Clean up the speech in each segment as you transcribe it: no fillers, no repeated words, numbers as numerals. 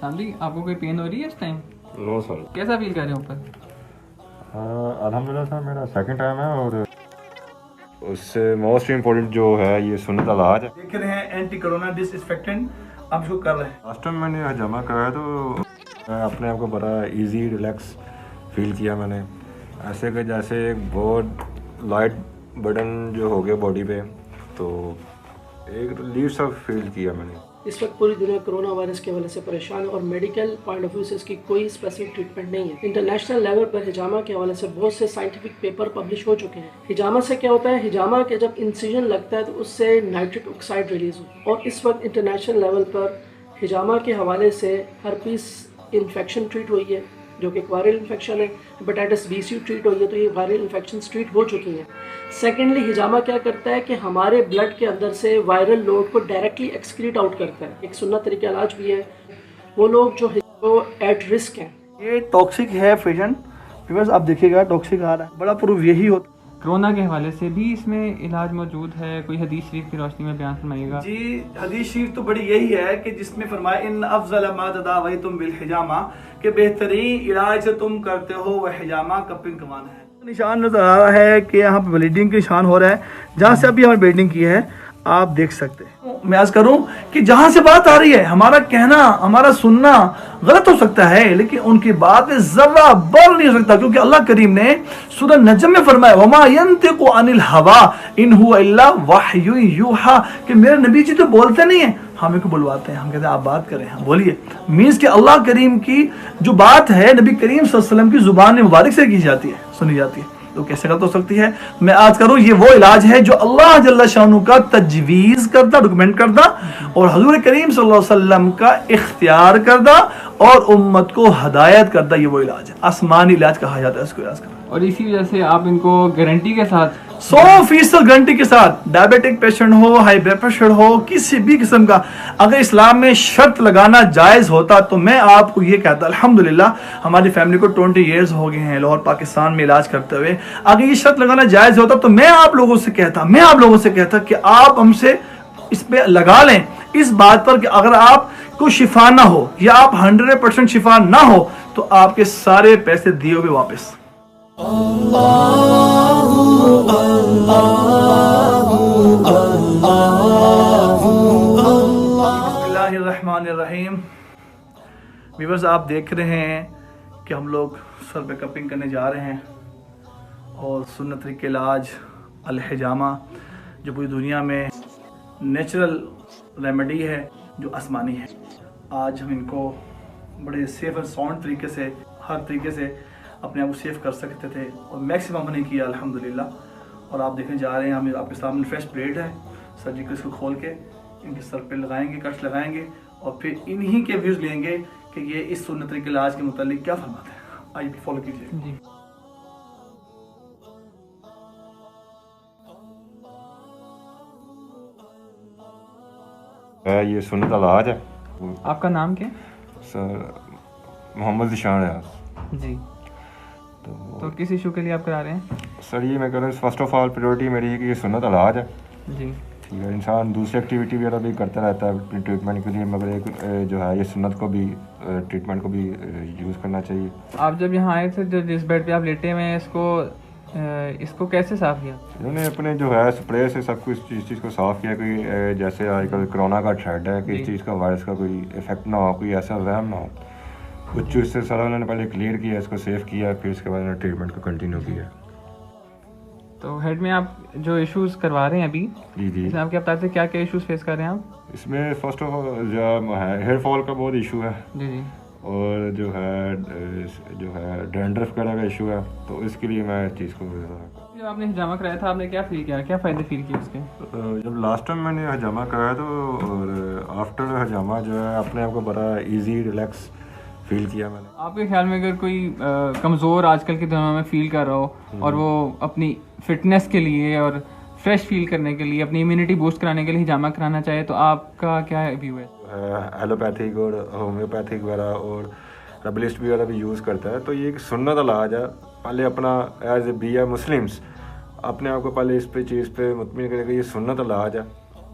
सामदी, आपको कोई पेन हो रही है इस टाइम? No sir. कैसा फील कर रहे हो ऊपर? अल्हम्दुलिल्लाह सर, मेरा सेकंड टाइम है और उससे मोस्ट इम्पोर्टेंट जो है ये सुन्नत इलाज है। देख रहे हैं एंटी कोरोना डिसइंफेक्टेंट हम इसको कर रहे हैं। लास्ट टाइम मैंने हजामा कराया तो मैं अपने आप को बड़ा इजी रिलैक्स फील किया मैंने, ऐसे कि जैसे एक बहुत लाइट बर्डन जो हो गया बॉडी पे, तो एक रिलीफ सा फील किया मैंने। इस वक्त पूरी दुनिया कोरोना वायरस के हवाले से परेशान है और मेडिकल पॉइंट ऑफ व्यू से इसकी कोई स्पेसिफिक ट्रीटमेंट नहीं है। इंटरनेशनल लेवल पर हिजामा के हवाले से बहुत से साइंटिफिक पेपर पब्लिश हो चुके हैं। हिजामा से क्या होता है, हिजामा के जब इंसिजन लगता है तो उससे नाइट्रिक ऑक्साइड रिलीज होती है और इस वक्त इंटरनेशनल लेवल पर हिजामा के हवाले से हर्पीस इन्फेक्शन ट्रीट हुई है जो कि एक वायरल इन्फेक्शन है। हेपेटाइटिस बी सी ट्रीट हुई है, तो ये वायरल इन्फेक्शन ट्रीट हो चुकी हैं। सेकेंडली, हिजामा क्या करता है कि हमारे ब्लड के अंदर से वायरल लोड को डायरेक्टली एक्सक्रीट आउट करता है। एक सुन्नत तरीका इलाज भी है। वो लोग जो एट रिस्क हैं, ये टॉक्सिक है फिजन, बिकॉज आप देखिएगा टॉक्सिक आ रहा है, बड़ा प्रूफ यही होता कोरोना के हवाले से भी इसमें इलाज मौजूद है? कोई हदीस शरीफ की रोशनी में बयान फरमाइएगा। जी। हदीस शरीफ तो बड़ी यही है कि जिसमें फरमाया इन अफजल मा तदावैतुम बिल हिजामा, के बेहतरीन इलाज तुम करते हो वह हिजामा कपिंग कमान है। निशान नजर आ रहा है कि यहाँ पे ब्लीडिंग का निशान हो रहा है, जहाँ से अभी हमारी ब्लीडिंग की है आप देख सकते हैं। मैं आज करूं कि जहां से बात आ रही है, हमारा कहना हमारा सुनना गलत हो सकता है, लेकिन उनकी बात में जर्रा बढ़ नहीं हो सकता, क्योंकि अल्लाह करीम ने सूरह नजम में फरमाया वमा यंतिकु अनिल हवा इन हुवा इल्ला वहयु यूहा, कि मेरे नबी जी तो बोलते नहीं है, हमें को बुलवाते हैं। हम कहते हैं आप बात करें, हम बोलिए। मीन्स कि अल्लाह करीम की जो बात है नबी करीम सल्लल्लाहु अलैहि वसल्लम की जुबान मुबारक से की जाती है, सुनी जाती है, तो कैसे गलत हो सकती है। मैं आज करूं ये वो इलाज है जो अल्लाह जल्ला शानू का तजवीज़ करता, डॉक्यूमेंट करता और हजूर करीम सल्लल्लाहु अलैहि वसल्लम का इख्तियार करता और उम्मत को हदायत करता। ये वो इलाज है, आसमानी इलाज कहा जाता है इसको इलाज करना। और इसी वजह से आप इनको गारंटी के साथ 100% गारंटी के साथ, डायबिटिक पेशेंट हो, हाई ब्लड प्रेशर हो, किसी भी किस्म का, अगर इस्लाम में शर्त लगाना जायज़ होता तो मैं आपको ये कहता। अल्हम्दुलिल्लाह हमारी फैमिली को 20 ईयर्स हो गए हैं लाहौर पाकिस्तान में इलाज करते हुए। अगर ये शर्त लगाना जायज़ होता तो मैं आप लोगों से कहता कि आप हमसे इस पे लगा लें, इस बात पर कि अगर आप को शिफा ना हो या आप 100% शिफा ना हो तो आपके सारे पैसे दिए हुए वापस। बिस्मिल्लाहिर्रहमानिर्रहीम। व्यूअर्स, आप देख रहे हैं कि हम लोग सर पे कपिंग करने जा रहे हैं और सुन्नत तरीके इलाज अल हिजामा जो पूरी दुनिया में नेचुरल रेमेडी है, जो आसमानी है। आज हम इनको बड़े सेफ और साउंड तरीके से, हर तरीके से अपने आप को सेफ कर सकते थे और मैक्सिमम हमने किया अल्हम्दुलिल्लाह। और आप देखने जा रहे हैं, हम आपके सामने फ्रेश ब्लेड है, सर्जिकल इसको खोल के इनके सर पे लगाएंगे, कट्स लगाएंगे और फिर इन्हीं के व्यूज़ लेंगे कि ये इस सुन्नत तरीके इलाज के मुतालिक क्या फरमाते हैं। आइए फॉलो कीजिए जी। ये सुन्नत इलाज है। आपका नाम क्या? सर मोहम्मद ज़िशान है जी। तो किस इशू के लिए आप करा रहे हैं? सर ये मैं कह रहा हूँ, फर्स्ट ऑफ ऑल प्रायोरिटी मेरी है कि ये सुन्नत इलाज है। जी। ठीक है, इंसान दूसरी एक्टिविटी वगैरह भी करता रहता है अपनी ट्रीटमेंट के लिए, मगर एक जो है ये सुन्नत को भी, ट्रीटमेंट को भी यूज़ करना चाहिए। आप जब यहाँ आए थे, जो जिस बेड पे आप लेटे हुए हैं, इसको कैसे साफ किया? इन्होंने अपने जो है स्प्रे से सब कुछ इस चीज़ को साफ़ किया कि जैसे आजकल कोरोना का थ्रेड है कि इस चीज़ का, वायरस का कोई इफेक्ट ना हो, कोई ऐसा वहम ना हो। कुछ चीज़ से सारा उन्होंने पहले क्लियर किया, इसको सेव किया, फिर उसके बाद उन्होंने ट्रीटमेंट को कंटिन्यू किया। तो हेड में आप जो इश्यूज करवा रहे हैं अभी, जी इसमें आपके बता से क्या क्या इश्यूज फेस कर रहे हैं आप? इसमें फर्स्ट ऑफ ऑल जो है हेयर फॉल का बहुत इशू है। जी। और जो है डैंड्रफ वगैरह का इशू है, तो इसके लिए मैं इस चीज़ को जब आपने हिजामा कराया था, आपने क्या फील किया, क्या फ़ायदे फील किए उसके? जब लास्ट टाइम मैंने हजामा कराया तो और आफ्टर हजामा जो है अपने आप को बड़ा इजी रिलैक्स फील किया मैंने। आपके ख्याल में अगर कोई कमज़ोर आजकल के दिनों में फील कर रहा हो और वो अपनी फिटनेस के लिए और फ्रेश फील करने के लिए, अपनी इम्यूनिटी बूस्ट कराने के लिए हिजामा कराना चाहे, तो आपका क्या व्यू है? एलोपैथिक और होम्योपैथिक वगैरह और रबलिस्ट वगैरह भी यूज़ करता है, तो ये एक सुन्नत इलाज है। पहले अपना as a be a Muslims अपने आप को पहले इस पे चीज़ पे मुतमिन करें कि ये सुन्नत इलाज है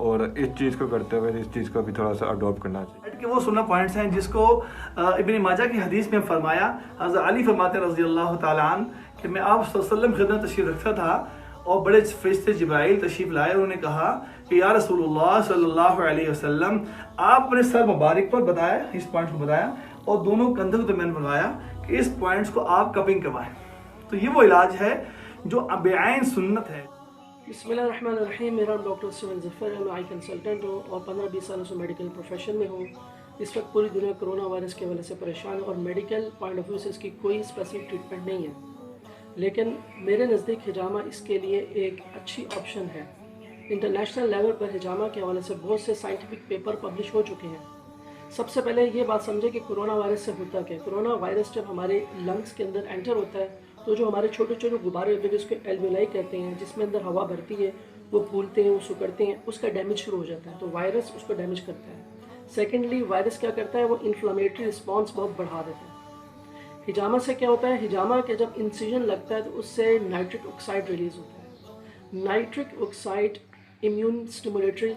और इस चीज़ को करते हुए इस चीज़ को भी थोड़ा सा अडॉप्ट करना चाहिए। कि वो 16 पॉइंट्स हैं जिसको इब्न माजा की हदीस में फरमाया। हज़रत अली फरमाते रज़ी अल्लाह तआला अन्हु कि मैं आप सल्लल्लाहु अलैहि वसल्लम खिदमत तशरीफ़ रखता था और बड़े फरिश्ते जिब्राइल तशरीफ़ लाए। उन्होंने कहा कि या रसूलुल्लाह सल्लल्लाहु अलैहि वसल्लम, आप अपने सर मुबारक पर बताया, इस पॉइंट को बताया और दोनों कंधों के दरमियान बताया कि इस पॉइंट्स को आप कपिंग करवाएं। तो ये वो इलाज है जो बेआइन सुन्नत है। बिस्मिल्लाहिर्रहमानिर्रहीम। मेरा नाम डॉक्टर सुमन ज़फ़र है। मैं आई कंसल्टेंट हूँ और 15-20 सालों से मेडिकल प्रोफेशन में हूँ। इस वक्त पूरी दुनिया कोरोना वायरस के वजह से परेशान है और मेडिकल पॉइंट ऑफ व्यू से इसकी कोई स्पेसिफिक ट्रीटमेंट नहीं है, लेकिन मेरे नज़दीक हिजामा इसके लिए एक अच्छी ऑप्शन है। इंटरनेशनल लेवल पर हिजामा के हवाले से बहुत से साइंटिफिक पेपर पब्लिश हो चुके हैं। सबसे पहले ये बात समझे कि कोरोना वायरस से होता क्या है। कोरोना वायरस जब हमारे लंग्स के अंदर एंटर होता है तो जो हमारे छोटे छोटे गुब्बारे होते हैं जिसको एल्वेलाई कहते हैं, जिसमें अंदर हवा भरती है, वो फूलते हैं, वो सुकड़ते हैं, उसका डैमेज शुरू हो जाता है। तो वायरस उसको डैमेज करता है। सेकेंडली, वायरस क्या करता है, वो इन्फ्लामेटरी रिस्पॉन्स बहुत बढ़ा देता है। हिजामा से क्या होता है, हिजामा के जब इंसिजन लगता है तो उससे नाइट्रिक ऑक्साइड रिलीज होता है। Nitric oxide immune stimulatory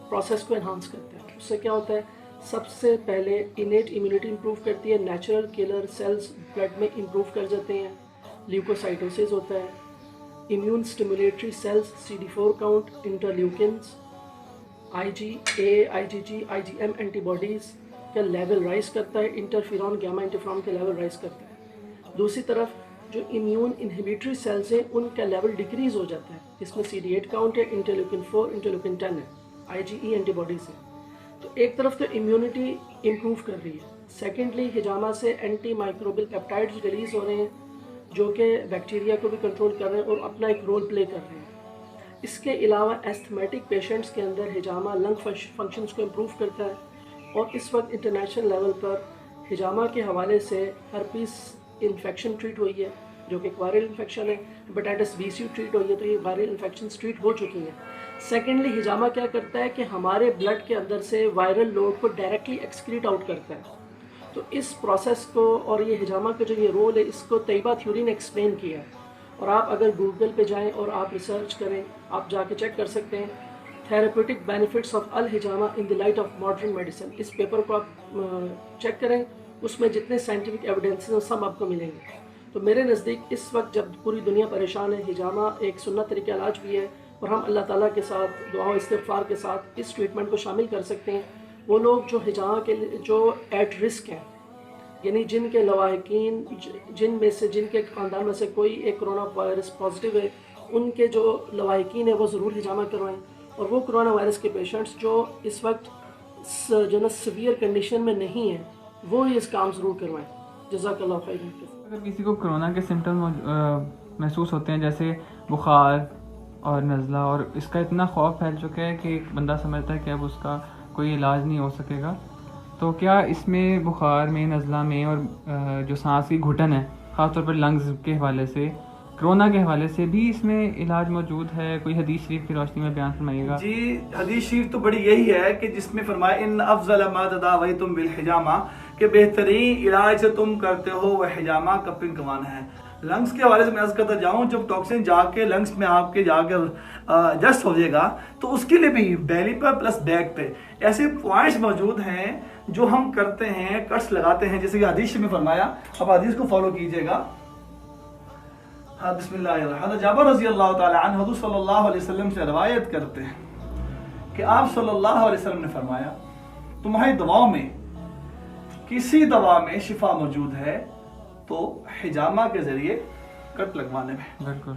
process को एनहांस करता है। उससे क्या होता है, सबसे पहले इनेट इम्यूनिटी इंप्रूव करती है, नेचुरल किलर सेल्स ब्लड में इंप्रूव कर जाते हैं, ल्यूकोसाइटोसिस होता है, immune stimulatory cells CD4 count, interleukins, IgA, IgG, IgM antibodies का लेवल राइज करता है, इंटरफेरॉन गामा इंटरफेरॉन का लेवल राइज करता है। दूसरी तरफ जो इम्यून इनहिबिटरी सेल्स हैं उनका लेवल डिक्रीज हो जाता है, इसमें CD8 काउंट है, इंटरल्यूकिन 4, इंटरल्यूकिन 10 है, IgE एंटीबॉडीज़ है। तो एक तरफ तो इम्यूनिटी इम्प्रूव कर रही है। सेकेंडली, हिजामा से एंटी माइक्रोबियल पेप्टाइड्स रिलीज हो रहे हैं जो कि बैक्टीरिया को भी कंट्रोल कर रहे हैं और अपना एक रोल प्ले कर रहे हैं। इसके अलावा एस्थमेटिक पेशेंट्स के अंदर हिजामा लंग फंक्शंस को इम्प्रूव करता है और इस वक्त इंटरनेशनल लेवल पर हिजामा के हवाले से हर्पीस इन्फेक्शन ट्रीट हुई है जो कि एक वायरल इन्फेक्शन है, हेपेटाइटिस B C ट्रीट हुई है, तो ये वायरल इन्फेक्शन ट्रीट हो चुकी हैं। सेकेंडली, हिजामा क्या करता है कि हमारे ब्लड के अंदर से वायरल लोड को डायरेक्टली एक्सक्रीट आउट करता है। तो इस प्रोसेस को और ये हिजामा का जो ये रोल है इसको तैयबा थ्योरी ने एक्सप्लेन किया है और आप अगर गूगल पे जाएं और आप रिसर्च करें, आप जाके चेक कर सकते हैं थेरेप्यूटिक बेनिफिट्स ऑफ अल हिजामा in the light of modern medicine. इस पेपर को आप चेक करें, उसमें जितने साइंटिफिक एविडेंसेस हैं सब आपको मिलेंगे। तो मेरे नज़दीक इस वक्त जब पूरी दुनिया परेशान है, हिजामा एक सुन्नत तरीका इलाज भी है और हम अल्लाह ताला के साथ दुआ इस्तिग़फ़ार के साथ इस ट्रीटमेंट को शामिल कर सकते हैं। वो लोग जो हिजामा के जो एट रिस्क हैं, यानी जिनके लवाहिकीन, जिनके ख़ानदान में से कोई एक कोरोना वायरस पॉजिटिव है, उनके जो लवाहिकीन है वो ज़रूर हिजामा करवाएं। और वो कोरोना वायरस के पेशेंट्स जो इस वक्त जो ना सीवियर कंडीशन में नहीं है वो इस काम ज़रूर करवाएं। जज़ाकल्लाह खैर। अगर किसी को कोरोना के सिम्टम महसूस होते हैं जैसे बुखार और नज़ला और इसका इतना खौफ फैल चुका है कि एक बंदा समझता है कि अब उसका कोई इलाज नहीं हो सकेगा, तो क्या इसमें बुखार में, नज़ला में और जो सांस की घुटन है ख़ासतौर पर लंग्स के हवाले से, कोरोना के हवाले से भी इसमें इलाज मौजूद है? कोई हदीस शरीफ की रोशनी में बयान फरमाइएगा। जी, हदीस शरीफ तो बड़ी यही है कि जिसमें फरमाया इन अफजल मा तदावैतुम बिल हिजामा, के बेहतरीन इलाज तुम करते हो वह हिजामा कपिंग कवाना है। लंग्स के हवाले से मैं अर्ज करता जाऊँ, जब टॉक्सिन जाके लंग्स में आपके जाकर एडजस्ट हो जाएगा तो उसके लिए भी बेली पर प्लस बैक पे ऐसे पॉइंट्स मौजूद हैं जो हम करते हैं, कट्स लगाते हैं, जैसे कि हदीस में फरमाया। अब हदीस को फॉलो कीजिएगा। बिस्मिल्लाह। जाबर रज़ी अल्लाह ताला अन्हु हुज़ूर सल्लल्लाहु अलैहि वसल्लम से रवायत करते हैं कि आप सल्लल्लाहु अलैहि वसल्लम ने फरमाया, तुम्हारी दवाओं में किसी दवा में शिफा मौजूद है तो हिजामा के जरिए कट लगवाने में। बिल्कुल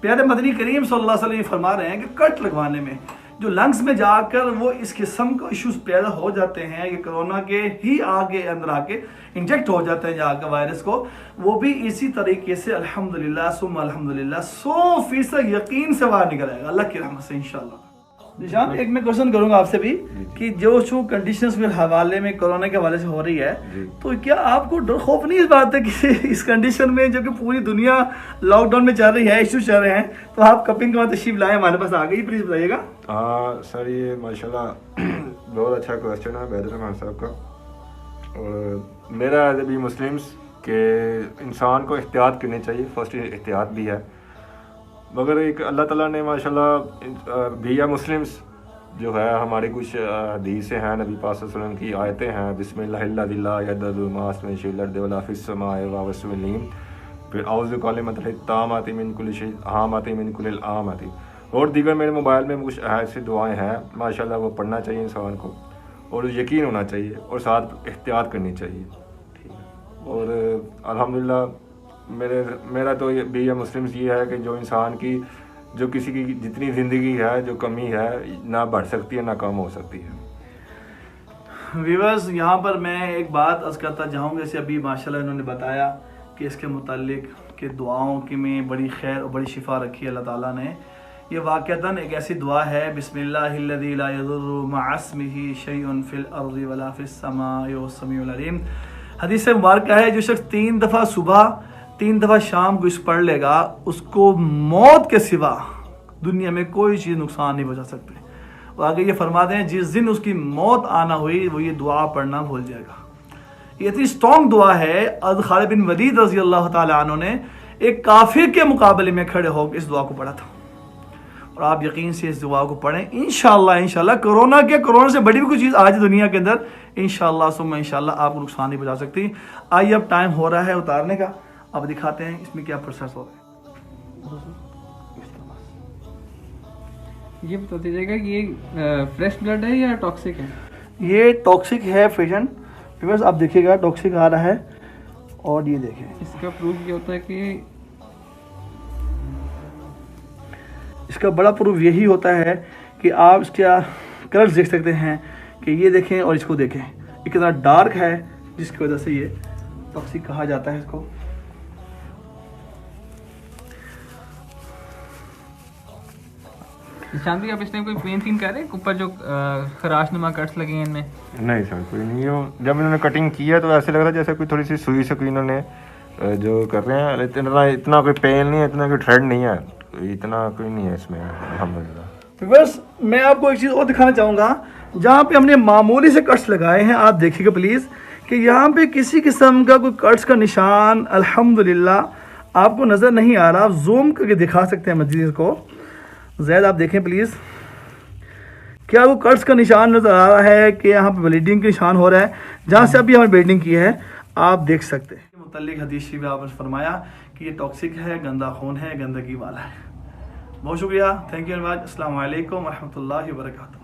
प्यारे मदनी करीम सल्लल्लाहु अलैहि वसल्लम फरमा रहे हैं कि कट लगवाने में जो लंग्स में जाकर वो इस किस्म के इश्यूज पैदा हो जाते हैं कि कोरोना के ही आगे अंदर आके इंजेक्ट हो जाते हैं जाकर वायरस को, वो भी इसी तरीके से अल्हम्दुलिल्लाह सुम्मा अल्हम्दुलिल्लाह 100% यकीन से बाहर निकल आएगा अल्लाह की रहमत से इंशाल्लाह। निशान, एक मैं क्वेश्चन करूंगा आपसे भी कि जो कंडीशंस के हवाले में कोरोना के हवाले से हो रही है, तो क्या आपको डर खौफ नहीं इस बात है कि इस कंडीशन में जो कि पूरी दुनिया लॉकडाउन में चल रही है, इश्यूज चल रहे हैं, तो आप कपिंग के बाद तशरीफ लाए हमारे पास आ गई, प्लीज बताइएगा। हाँ सर, ये माशाल्लाह बहुत अच्छा क्वेश्चन है बैदर खान साहब का। और मेरा एज ए मुस्लिम्स के इंसान को एहतियात करनी चाहिए, फर्स्ट एहतियात भी है, मगर एक अल्लाह ताला ने माशाल्लाह वी आर मुस्लिम्स जो है हमारी कुछ हदीसें हैं, नबी पाक सल्लल्लाहु अलैहि वसल्लम की आयतें हैं, बिस्मिल्लाहिल्लज़ी यददु मास्मिन शिल्लत वला फिस समाए व वस्मिलीम, फिर औज़ु कलिमतिल तामाति मिन कुल्लि शै आमाति मिन कुल्लिल आमाति, और दीगर मेरे मोबाइल में कुछ ऐसी दुआएं हैं माशाल्लाह, वो पढ़ना चाहिए इंसान को, और यकीन होना चाहिए और साथ एहतियात करनी चाहिए। ठीक है। और अल्हम्दुलिल्लाह मेरा तो भी मुस्लिम ये है कि जो इंसान की जो किसी की जितनी ज़िंदगी है जो कमी है ना बढ़ सकती है ना कम हो सकती है। व्यूअर्स, यहाँ पर मैं एक बात अर्ज़ करता जाऊँगा, जैसे अभी माशाल्लाह इन्होंने बताया कि इसके मुतालिक कि दुआओं की में बड़ी खैर और बड़ी शिफा रखी है अल्लाह ताला ने। ये वाक़तन एक ऐसी दुआ है, बिस्मिल्लाहिल्लज़ी ला यज़ुर्रु मअस्मिही शैउन फिल अर्ज़ि वला फिस समाई वस्समीउल अलीम। हदीस मुबारक है, जो शख्स 3 दफ़ा सुबह 3 दफ़ा शाम को इस पढ़ लेगा, उसको मौत के सिवा दुनिया में कोई चीज़ नुकसान नहीं पहुँचा सकती। और आगे ये फरमाते हैं, जिस दिन उसकी मौत आना हुई वो ये दुआ पढ़ना भूल जाएगा। ये इतनी स्ट्रॉन्ग दुआ है। खालिद बिन वलीद रज़ी अल्लाह ताला अन्हु ने एक काफिर के मुकाबले में खड़े होकर इस दुआ को पढ़ा था, और आप यकीन से इस दुआ को पढ़ें, इंशाल्लाह कोरोना से बड़ी भी कोई चीज़ आज दुनिया के अंदर इंशाल्लाह आपको नुकसान नहीं पहुँचा सकती। आइए, अब टाइम हो रहा है उतारने का, अब दिखाते हैं इसमें क्या प्रोसेस हो रहा है। ये बता दीजिएगा कि ये फ्रेश ब्लड है या टॉक्सिक है? ये टॉक्सिक है पेशेंट, बिकॉज आप देखिएगा टॉक्सिक आ रहा है, और ये देखें इसका प्रूफ ये होता है कि इसका बड़ा प्रूफ यही होता है कि आप इसका कलर देख सकते हैं कि ये देखें और इसको देखें, ये कितना डार्क है, जिसकी वजह से ये टॉक्सिक कहा जाता है इसको। शांति, आप इसमें कोई पेन सीन कर रहे हैं ऊपर जो खराशनुमा कट्स लगे हैं इनमें? नहीं सर, कोई नहीं हो। जब इन्होंने कटिंग किया तो ऐसे लग रहा है जैसे कोई थोड़ी सी सुई से कोई इन्होंने जो कर रहे हैं, इतना कोई पेन नहीं है, इतना कोई थ्रेड नहीं है, इतना कोई नहीं है इसमें अल्हम्दुलिल्लाह। बस मैं आपको एक चीज़ और दिखाना चाहूँगा, जहाँ पे हमने मामूली से कट्स लगाए हैं, आप देखिएगा प्लीज़ कि यहाँ पे किसी किस्म का कोई कट्स का निशान अल्हम्दुलिल्लाह आपको नज़र नहीं आ रहा। आप जूम करके दिखा सकते हैं मजीद को, ज़ैद आप देखें प्लीज़, क्या वो कट्स का निशान नज़र आ रहा है कि यहाँ पे ब्लीडिंग का निशान हो रहा है, जहाँ से अभी हमें ब्लीडिंग की है, आप देख सकते हैं। मुतल्लिक हदीस में आपने फरमाया कि ये टॉक्सिक है, गंदा खून है, गंदगी वाला है। बहुत शुक्रिया, थैंक यू वेरी मच। अस्सलाम वालेकुम व रहमतुल्लाहि व बरकातहू।